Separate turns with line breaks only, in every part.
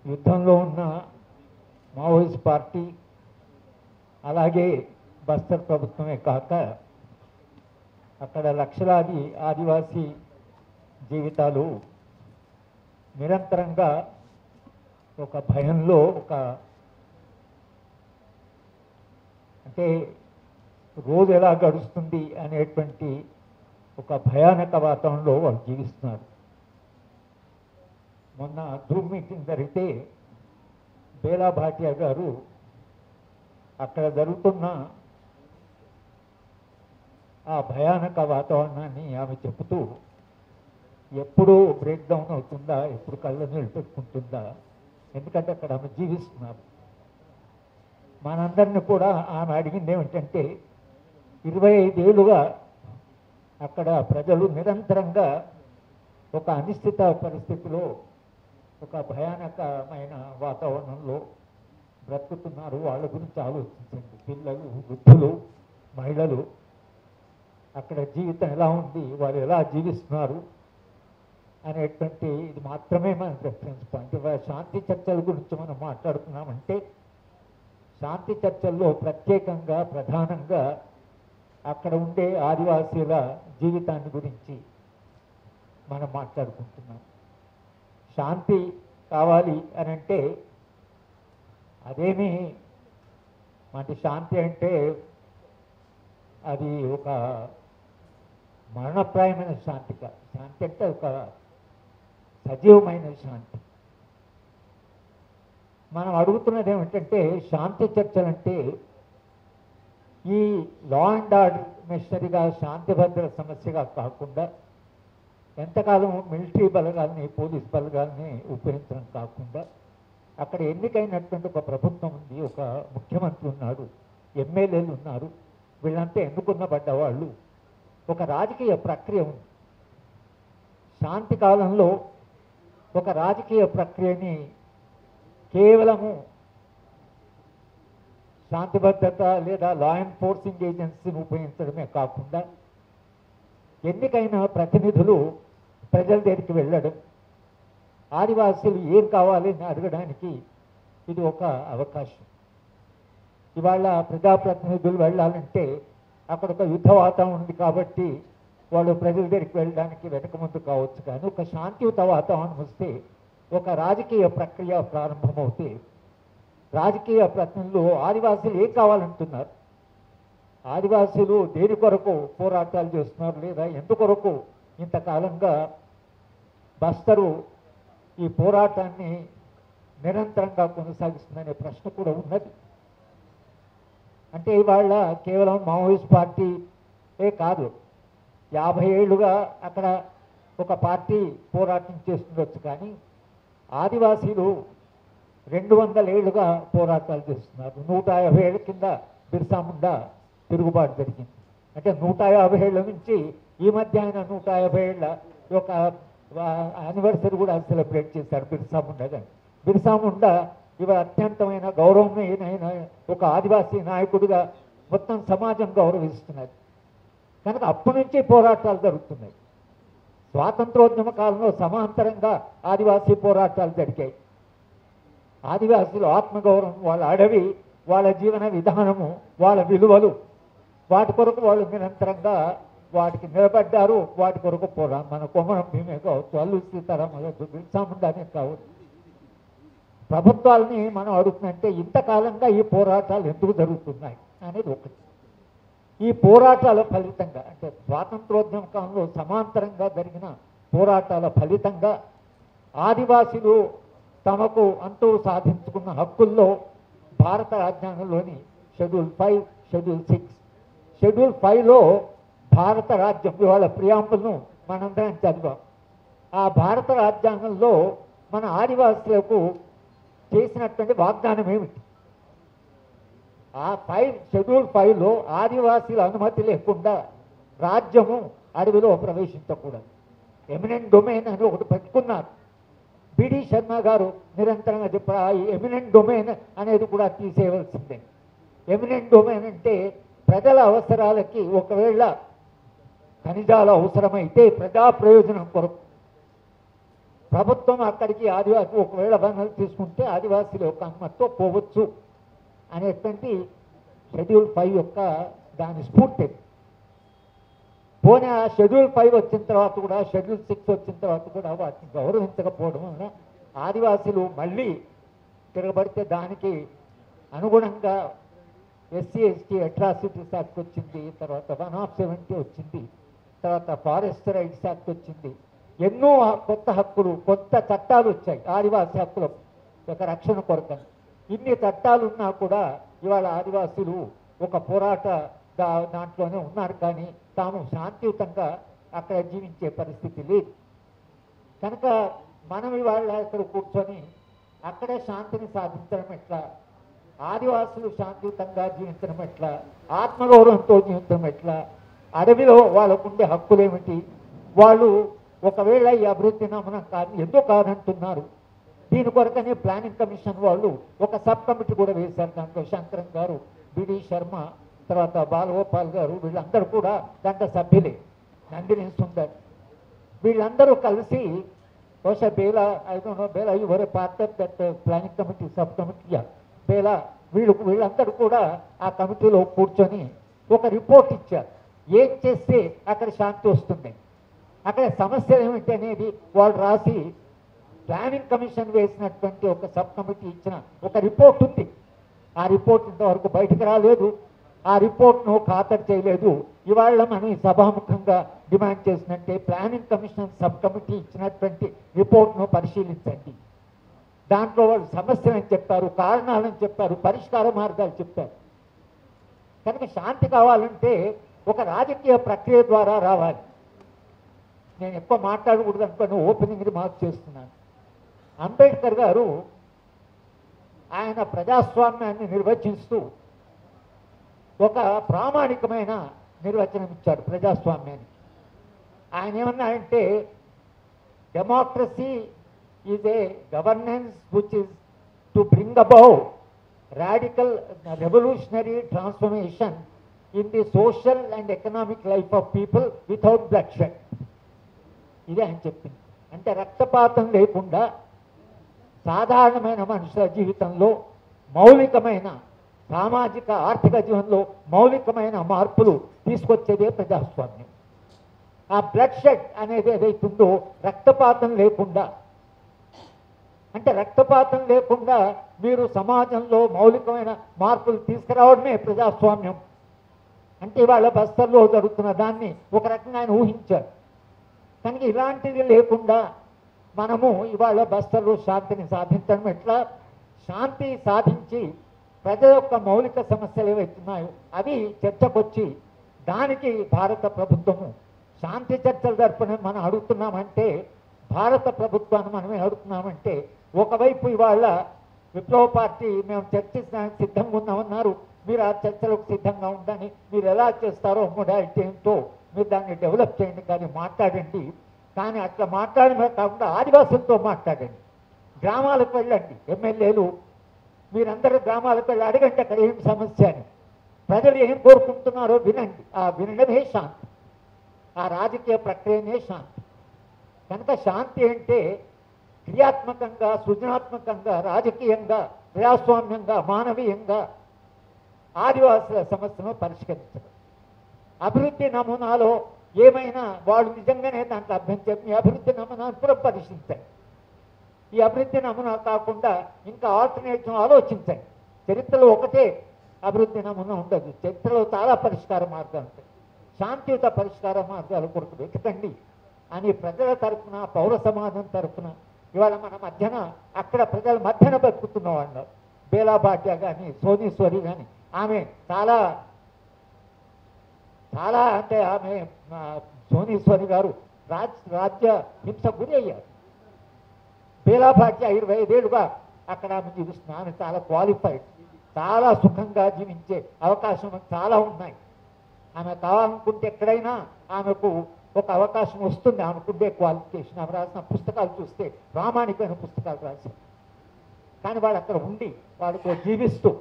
యుద్ధంలో ఉన్న Maoist party అలాగే బస్తర్ ప్రభుత్వమే కాక అక్కడ లక్షలాది ఆదివాసీ జీవితాలు నిరంతరంగా ఒక భయంలో అంటే రోజు ఎలా గడుస్తుంది అనేటువంటి ఒక భయానక వాతావరణంలో వాళ్ళు జీవిస్తున్నారు. మొన్న జూమ్ మీటింగ్ జరిగితే బేలా భాటియా గారు అక్కడ జరుగుతున్న ఆ భయానక వాతావరణాన్ని ఆమె చెబుతూ ఎప్పుడు బ్రేక్ డౌన్ అవుతుందా, ఎప్పుడు కళ్ళ నీళ్ళు పెట్టుకుంటుందా, ఎందుకంటే అక్కడ ఆమె జీవిస్తున్నారు. మనందరినీ కూడా ఆమె అడిగింది ఏమిటంటే 25 ఏళ్ళుగా అక్కడ ప్రజలు నిరంతరంగా ఒక అనిశ్చిత పరిస్థితిలో ఒక భయానకమైన వాతావరణంలో బ్రతుకుతున్నారు. వాళ్ళ గురించి ఆలోచించండి. పిల్లలు, వృద్ధులు, మహిళలు, అక్కడ జీవితం ఎలా ఉంది, వాళ్ళు ఎలా జీవిస్తున్నారు అనేటువంటి ఇది మాత్రమే మన రెఫరెన్స్ పాయింట్. శాంతి చర్చల గురించి మనం మాట్లాడుతున్నామంటే శాంతి చర్చల్లో ప్రత్యేకంగా ప్రధానంగా అక్కడ ఉండే ఆదివాసీల జీవితాన్ని గురించి మనం మాట్లాడుకుంటున్నాం. శాంతి కావాలి అని అంటే అదేమి అంటే శాంతి అంటే అది ఒక మరణప్రాయమైన శాంతి కాదు. శాంతి అంటే ఒక సజీవమైన శాంతి. మనం అడుగుతున్నది ఏమిటంటే శాంతి చర్చలంటే ఈ లా అండ్ ఆర్డర్ మిషనరీగా శాంతి భద్రత సమస్యగా కాకుండా ఎంతకాలం మిలిటరీ బలగాల్ని, పోలీస్ బలగాల్ని ఉపయోగించడం కాకుండా అక్కడ ఎన్నికైనటువంటి ఒక ప్రభుత్వం ఉంది, ఒక ముఖ్యమంత్రి ఉన్నాడు, ఎమ్మెల్యేలు ఉన్నారు, వీళ్ళంతా ఎన్నుకున్నబడ్డ వాళ్ళు, ఒక రాజకీయ ప్రక్రియ ఉంది. శాంతి కాలంలో ఒక రాజకీయ ప్రక్రియని కేవలము శాంతి భద్రత లేదా లా ఎన్ఫోర్సింగ్ ఏజెన్సీని ఉపయోగించడమే కాకుండా ఎన్నికైన ప్రతినిధులు ప్రజల దగ్గరికి వెళ్ళడం, ఆదివాసీలు ఏం కావాలి అని అడగడానికి ఇది ఒక అవకాశం. ఇవాళ ప్రజాప్రతినిధులు వెళ్ళాలంటే అక్కడ ఒక యుద్ధ వాతావరణం ఉంది కాబట్టి వాళ్ళు ప్రజల దగ్గరికి వెళ్ళడానికి వెనక ముందు కావచ్చు. కానీ ఒక శాంతియుత వాతావరణం వస్తే, ఒక రాజకీయ ప్రక్రియ ప్రారంభమవుతే రాజకీయ ప్రతినిధులు ఆదివాసీలు ఏం కావాలంటున్నారు, ఆదివాసీలు దేని కొరకు పోరాటాలు చేస్తున్నారు, లేదా ఎందుకొరకు ఇంతకాలంగా బస్తరు ఈ పోరాటాన్ని నిరంతరంగా కొనసాగిస్తుందనే ప్రశ్న కూడా ఉన్నది. అంటే ఇవాళ కేవలం మావోయిస్ట్ పార్టీయే కాదు, 50 ఏళ్ళుగా అక్కడ ఒక పార్టీ పోరాటం చేస్తుండొచ్చు, కానీ ఆదివాసీలు 200 ఏళ్ళుగా పోరాటాలు చేస్తున్నారు. 150 ఏళ్ళ కింద బిర్సా ముండా తిరుగుబాటు జరిగింది. అంటే 150 ఏళ్ళ నుంచి ఈ మధ్య ఆయన 150 ఏళ్ళ ఒక యానివర్సరీ కూడా సెలబ్రేట్ చేశారు బిర్సా ముండా గారు. బిర్సా ముండా ఇవాళ అత్యంతమైన గౌరవమైన ఒక ఆదివాసీ నాయకుడిగా మొత్తం సమాజం గౌరవిస్తున్నది. కనుక అప్పటి నుంచి పోరాటాలు జరుగుతున్నాయి. స్వాతంత్రోద్యమ కాలంలో సమాంతరంగా ఆదివాసీ పోరాటాలు జరిగాయి. ఆదివాసీలు ఆత్మగౌరవం, వాళ్ళ అడవి, వాళ్ళ జీవన విధానము, వాళ్ళ విలువలు, వాటి కొరకు వాళ్ళు నిరంతరంగా వాటికి నిలబడ్డారు. వాటి కొరకు మన కొమరం భీమే కావచ్చు, అల్లూరి సీతారామరాజు, బిర్సా ముండానే కావచ్చు. ప్రభుత్వాలని మనం అడుగుతుందంటే ఇంతకాలంగా ఈ పోరాటాలు ఎందుకు జరుగుతున్నాయి అనేది ఒకటి. ఈ పోరాటాల ఫలితంగా అంటే స్వాతంత్రోద్యమ కాలంలో సమాంతరంగా జరిగిన పోరాటాల ఫలితంగా ఆదివాసీలు తమకు అంటూ సాధించుకున్న హక్కుల్లో భారత రాజ్యాంగంలోని షెడ్యూల్ 5, షెడ్యూల్ 6, షెడ్యూల్ 5లో భారత రాజ్యం ఇవాళ ప్రియాంబుల్ను మనందరం చదివాం. ఆ భారత రాజ్యాంగంలో మన ఆదివాసులకు చేసినటువంటి వాగ్దానం ఏమిటి? ఆ షెడ్యూల్ 5లో ఆదివాసీల అనుమతి లేకుండా రాజ్యము అడవిలో ప్రవేశించకూడదు. ఎమినెంట్ డొమైన్ అని ఒకటి పెట్టుకున్నారు. బిడి శర్మ గారు నిరంతరంగా చెప్పారు ఈ ఎమినెంట్ డొమైన్ అనేది కూడా తీసేయవలసిందే. ఎమినెంట్ డొమైన్ అంటే ప్రజల అవసరాలకి ఒకవేళ ఖనిజాలు అవసరమైతే ప్రజా ప్రయోజనం కొరకు ప్రభుత్వం అక్కడికి ఆదివాసి ఒకవేళ వనరులు తీసుకుంటే ఆదివాసీల యొక్క అనుమతితో పోవచ్చు అనేటువంటి షెడ్యూల్ 5 యొక్క దాని స్ఫూర్తి. పోనీ ఆ షెడ్యూల్ 5 వచ్చిన తర్వాత కూడా, షెడ్యూల్ 6 వచ్చిన తర్వాత కూడా వాటిని గౌరవించకపోవడం వలన ఆదివాసీలు మళ్ళీ తిరగబడితే దానికి అనుగుణంగా ఎస్సీ ఎస్టీ అట్రాసిటీస్ యాక్ట్ వచ్చింది, తర్వాత 170 వచ్చింది, తర్వాత ఫారెస్ట్ రైట్స్ యాక్ట్ వచ్చింది. ఎన్నో కొత్త హక్కులు, కొత్త చట్టాలు వచ్చాయి ఆదివాసీ హక్కుల యొక్క రక్షణ కొరకని. ఇన్ని చట్టాలు ఉన్నా కూడా ఇవాళ ఆదివాసీలు ఒక పోరాట దాంట్లోనే ఉన్నారు, కానీ తాము శాంతియుతంగా అక్కడ జీవించే పరిస్థితి లేదు. కనుక మనం ఇవాళ ఇక్కడ కూర్చొని అక్కడే శాంతిని సాధించడం ఎట్లా, ఆదివాసులు శాంతియుతంగా జీవించడం ఎట్లా, ఆత్మగౌరవంతో జీవించడం ఎట్లా, అడవిలో వాళ్ళకు ఉండే హక్కులు ఏమిటి, వాళ్ళు ఒకవేళ ఈ అభివృద్ధి నమనం కాదు ఎందుకు కాదంటున్నారు. దీని కొరకనే ప్లానింగ్ కమిషన్ వాళ్ళు ఒక సబ్ కమిటీ కూడా వేశారు. దాంట్లో శంకరన్ గారు, బిడి శర్మ, తర్వాత బాలగోపాల్ గారు, వీళ్ళందరూ కూడా దాంట్లో సభ్యులే. నందిని సుందర్, వీళ్ళందరూ కలిసి బహుశా Bela, I don't know Bela you were a part of that planning committee, sub committee Bela, వీళ్ళందరూ కూడా ఆ కమిటీలో కూర్చొని ఒక రిపోర్ట్ ఇచ్చారు. ఏం చేస్తే అక్కడ శాంతి వస్తుంది, అక్కడ సమస్యలు ఏమిటి అనేది వాళ్ళు రాసి ప్లానింగ్ కమిషన్ వేసినటువంటి ఒక సబ్ కమిటీ ఇచ్చిన ఒక రిపోర్ట్ ఉంది. ఆ రిపోర్ట్ ఇంతవరకు బయటకు రాలేదు, ఆ రిపోర్ట్ను ఖాతరు చేయలేదు. ఇవాళ మనం ఈ సభాముఖంగా డిమాండ్ చేసినట్టే ప్లానింగ్ కమిషన్ సబ్ కమిటీ ఇచ్చినటువంటి రిపోర్ట్ను పరిశీలించండి. దాంట్లో వాళ్ళు సమస్యలని చెప్పారు, కారణాలని చెప్పారు, పరిష్కార మార్గాలు చెప్పారు. కనుక శాంతి కావాలంటే ఒక రాజకీయ ప్రక్రియ ద్వారా రావాలి. నేను ఎక్కువ మాట్లాడకూడదు అనుకుని ఓపెనింగ్ రిమార్క్ చేస్తున్నాను. అంబేద్కర్ గారు ఆయన ప్రజాస్వామ్యాన్ని నిర్వచిస్తూ ఒక ప్రామాణికమైన నిర్వచనం ఇచ్చాడు ప్రజాస్వామ్యానికి. ఆయన ఏమన్నాడంటే, democracy is a governance which is to bring about radical revolutionary transformation in the social and economic life of people without blood shed. ఇదే ఆయన చెప్పింది. అంటే రక్తపాతం లేకుండా సాధారణమైన మనుషుల జీవితంలో మౌలికమైన సామాజిక ఆర్థిక జీవనంలో మౌలికమైన మార్పులు తీసుకొచ్చేదే ప్రజాస్వామ్యం. ఆ బ్లడ్ షెడ్ అనేది ఏదైతుందో రక్తపాతం లేకుండా, అంటే రక్తపాతం లేకుండా మీరు సమాజంలో మౌలికమైన మార్పులు తీసుకురావడమే ప్రజాస్వామ్యం. అంటే ఇవాళ బస్తర్లో జరుగుతున్న దాన్ని ఒక రకంగా ఆయన ఊహించారు. కనుక ఇలాంటిది లేకుండా మనము ఇవాళ బస్తర్లో శాంతిని సాధించడం ఎట్లా, శాంతి సాధించి ప్రజల యొక్క మౌలిక సమస్యలు ఏవైతున్నాయో అవి చర్చకొచ్చి దానికి భారత ప్రభుత్వము శాంతి చర్చలు జరపని మనం అడుగుతున్నామంటే, భారత ప్రభుత్వాన్ని మనమే అడుగుతున్నామంటే, ఒకవైపు ఇవాళ విప్లవ పార్టీ మేము చర్చించడానికి సిద్ధంగా ఉన్నామన్నారు, మీరు ఆ చర్చలకు సిద్ధంగా ఉందని, మీరు ఎలా చేస్తారో మొడాలిటీ ఏంటో మీరు దాన్ని డెవలప్ చేయండి, కానీ మాట్లాడండి. కానీ అట్లా మాట్లాడమే కాకుండా ఆదివాసులతో మాట్లాడండి, గ్రామాలకు వెళ్ళండి. ఎమ్మెల్యేలు మీరందరూ గ్రామాలకు వెళ్ళి అడగండి అక్కడ ఏం సమస్య అని, ప్రజలు ఏం కోరుకుంటున్నారో వినండి. ఆ వినడమే శాంతి, ఆ రాజకీయ ప్రక్రియనే శాంతి. కనుక శాంతి అంటే క్రియాత్మకంగా, సృజనాత్మకంగా, రాజకీయంగా, ప్రజాస్వామ్యంగా, మానవీయంగా ఆదివాసుల సమస్యను పరిష్కరించడం. అభివృద్ధి నమూనాలో ఏమైనా వాళ్ళు నిజంగానే దాంట్లో అభ్యంతరం, మీ అభివృద్ధి నమూనాను పునఃపరిశీలించండి. ఈ అభివృద్ధి నమూనా కాకుండా ఇంకా ఆల్టర్నేటివ్ ఆలోచించండి. చరిత్రలో ఒకటే అభివృద్ధి నమూనా ఉండదు, చరిత్రలో చాలా పరిష్కార మార్గాలు ఉంటాయి. శాంతియుత పరిష్కార మార్గాల కొరకు వెతకండి అని ప్రజల తరఫున, పౌర సమాజం తరఫున ఇవాళ మన మధ్యన, అక్కడ ప్రజల మధ్యన బతుకుతున్న వాళ్ళు బేలా భాట్యా కానీ, సోనీశ్వరి కానీ, ఆమె చాలా చాలా అంటే ఆమె సోనీశ్వరి గారు రాజ్య హింస గురి అయ్యారు. బేలా భాట్యా 25 ఏళ్ళుగా అక్కడ ఆమె జీవిస్తున్నారు. ఆమె చాలా క్వాలిఫైడ్, చాలా సుఖంగా జీవించే అవకాశం చాలా ఉన్నాయి. ఆమె కావాలనుకుంటే ఎక్కడైనా ఆమెకు ఒక అవకాశం వస్తుంది. ఆమెకుండే క్వాలిఫికేషన్, ఆమె రాసిన పుస్తకాలు చూస్తే ప్రామాణికమైన పుస్తకాలు రాశారు. కానీ వాళ్ళు అక్కడ ఉండి వాళ్ళతో జీవిస్తూ,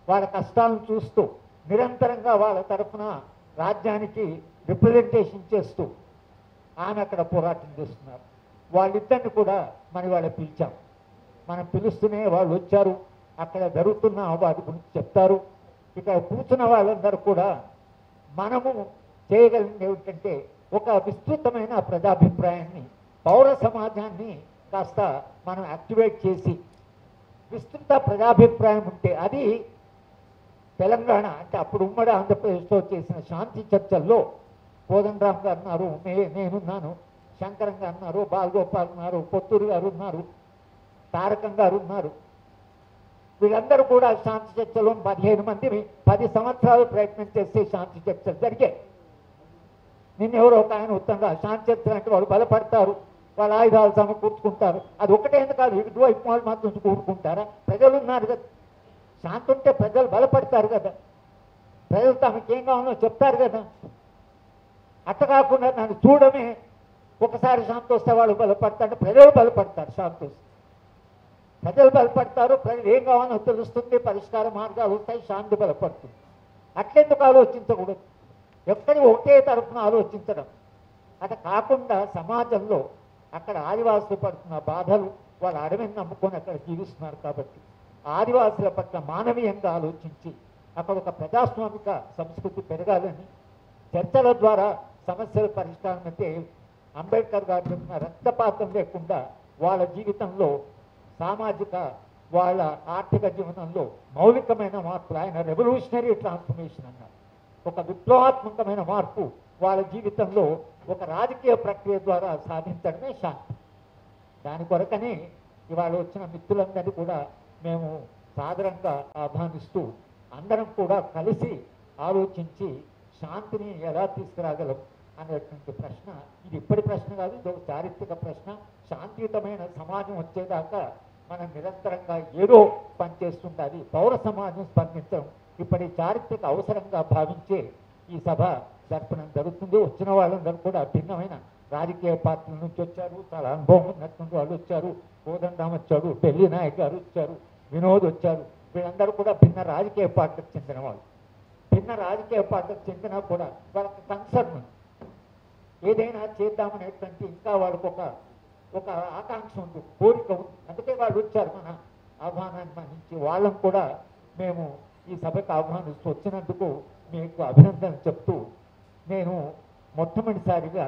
వాళ్ళ కష్టాలను చూస్తూ, నిరంతరంగా వాళ్ళ తరఫున రాజ్యానికి రిప్రజెంటేషన్ చేస్తూ ఆమె అక్కడ పోరాటం చేస్తున్నారు. వాళ్ళిద్దరిని కూడా మరి వాళ్ళు పిలిచాం. మనం పిలుస్తూనే వాళ్ళు వచ్చారు. అక్కడ జరుగుతున్న వాటి గురించి చెప్తారు. ఇక్కడ కూర్చున్న వాళ్ళందరూ కూడా మనము చేయగలిగింది ఏమిటంటే ఒక విస్తృతమైన ప్రజాభిప్రాయాన్ని, పౌర సమాజాన్ని కాస్త మనం యాక్టివేట్ చేసి విస్తృత ప్రజాభిప్రాయం ఉంటే అది తెలంగాణ అంటే అప్పుడు ఉమ్మడి ఆంధ్రప్రదేశ్లో చేసిన శాంతి చర్చల్లో కోదండరామ్ గారు ఉన్నారు, నేనున్నాను, శంకరం గారు ఉన్నారు, బాలగోపాల్ ఉన్నారు, పొత్తూరు గారు ఉన్నారు, తారకం గారు ఉన్నారు. వీళ్ళందరూ కూడా శాంతి చర్చలో 15 మంది 10 సంవత్సరాలు ప్రయత్నం చేస్తే శాంతి చర్చలు జరిగాయి. నిన్నెవరో ఒక ఆయన ఉత్తరంగా శాంతి చర్చలు అంటే వాళ్ళు బలపడతారు, వాళ్ళ ఆయుధాలు సమకూర్చుకుంటారు. అది ఒకటే కాదు, ఇటువైపు వాళ్ళు మాత్రం కూరుకుంటారా? ప్రజలు ఉన్నారు కదా, శాంతి ఉంటే ప్రజలు బలపడతారు కదా, ప్రజలు తమకి ఏం కావాలో చెప్తారు కదా. అట్ట కాకుండా నన్ను చూడమే ఒకసారి శాంతి వస్తే వాళ్ళు బలపడతారు, ప్రజలు బలపడతారు. శాంతి వస్తే ప్రజలు బలపడతారు, ప్రజలు ఏం కావాలో తెలుస్తుంది, పరిష్కార మార్గాలు వస్తాయి, శాంతి బలపడుతుంది. అట్లెందుకు ఆలోచించకూడదు? ఎక్కడి ఒకే తరఫున ఆలోచించడం. అట్లా కాకుండా సమాజంలో అక్కడ ఆదివాసులు పడుతున్న బాధలు, వాళ్ళ అడవిని నమ్ముకొని అక్కడ జీవిస్తున్నారు కాబట్టి ఆదివాసుల పట్ల మానవీయంగా ఆలోచించి అక్కడ ఒక ప్రజాస్వామిక సంస్కృతి పెరగాలని చర్చల ద్వారా సమస్యల పరిష్కారం అంటే అంబేద్కర్ గారు చెప్పిన రక్తపాతం లేకుండా వాళ్ళ జీవితంలో సామాజిక, వాళ్ళ ఆర్థిక జీవనంలో మౌలికమైన మార్పులు, ఆయన రెవల్యూషనరీ ట్రాన్స్ఫర్మేషన్ అన్నారు. ఒక విప్లవాత్మకమైన మార్పు వాళ్ళ జీవితంలో ఒక రాజకీయ ప్రక్రియ ద్వారా సాధించడమే శాంతి. దాని కొరకనే ఇవాళ వచ్చిన మిత్రులందరినీ కూడా మేము సాదరంగా ఆహ్వానిస్తూ అందరం కూడా కలిసి ఆలోచించి శాంతిని ఎలా తీసుకురాగలం అనేటువంటి ప్రశ్న, ఇది ఇప్పటి ప్రశ్న కాదు, ఇది ఒక చారిత్రక ప్రశ్న. శాంతియుతమైన సమాజం వచ్చేదాకా మనం నిరంతరంగా ఏదో పనిచేస్తుంటుంది. పౌర సమాజం స్పందించడం ఇప్పటి చారిత్రక అవసరంగా భావించే ఈ సభ జరపడం జరుగుతుంది. వచ్చిన వాళ్ళందరూ కూడా భిన్నమైన రాజకీయ పార్టీల నుంచి వచ్చారు, చాలా అనుభవం ఉన్నటువంటి వాళ్ళు వచ్చారు. కోదండరామ్ వచ్చాడు, పెళ్లి నాయక్ గారు వచ్చారు, వినోద్ వచ్చారు. వీళ్ళందరూ కూడా భిన్న రాజకీయ పార్టీకి చెందిన వాళ్ళు. భిన్న రాజకీయ పార్టీకి చెందినా కూడా వాళ్ళకి కన్సర్న్ ఏదైనా చేద్దామనేటువంటి ఇంకా వాళ్ళకు ఒక ఆకాంక్ష ఉంది, కోరిక ఉంది. అందుకే వాళ్ళు వచ్చారు మన ఆహ్వానాన్ని మన్నించి. వాళ్ళని కూడా మేము ఈ సభకు ఆహ్వానిస్తూ వచ్చినందుకు మీకు అభినందనలు చెప్తూ నేను మొట్టమొదటిసారిగా